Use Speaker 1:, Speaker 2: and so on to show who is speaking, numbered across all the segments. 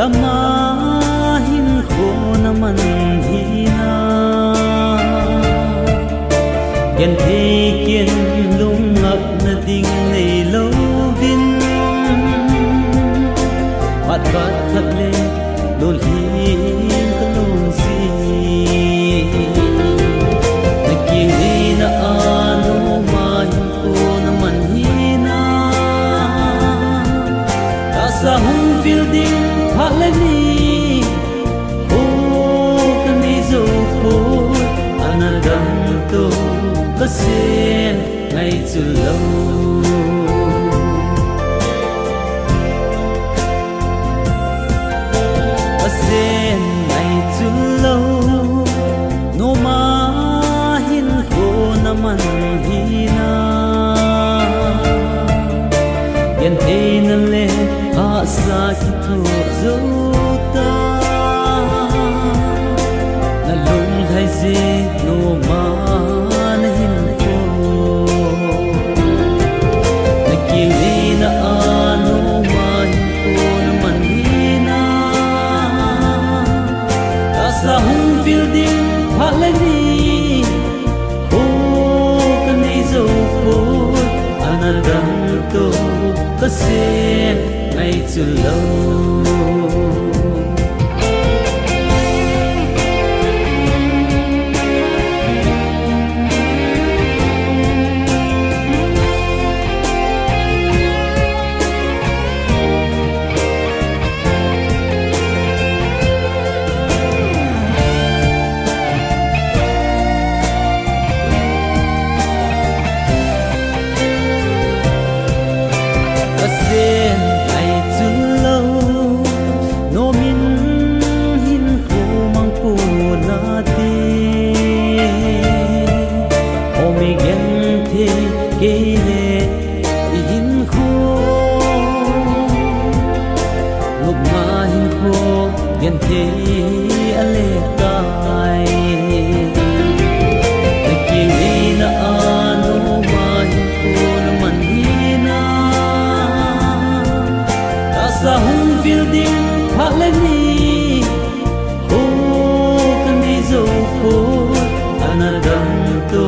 Speaker 1: damahin ko naman hina yan thikin lungak na ding nay lovin pat pat khat le lol hin ka lon si naking na ano mahin ko naman hina sa hung building halani ho kami zo ko anadam to kasen ngay chulo kasen ngay chulo no mahin ko naman hina yan ay nale asa kito zota nalung hai zi no manahin ko naking na ano mahin ko naman hina asa hung building halani ho kanay zo ko anadam to kasen ngay chulo yan thế ale kai naking na ano mahin ko naman hina sa hung building halani ho kami zo ko anadam to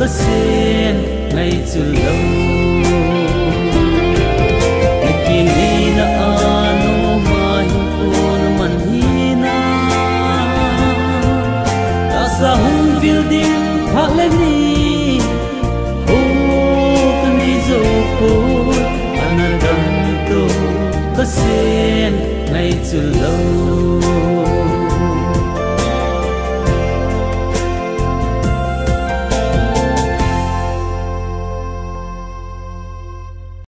Speaker 1: kasen ngay chulo naking na ano mahin ko naman hina sa hung building halani ho kami zo ko anadam to kasen ngay chulo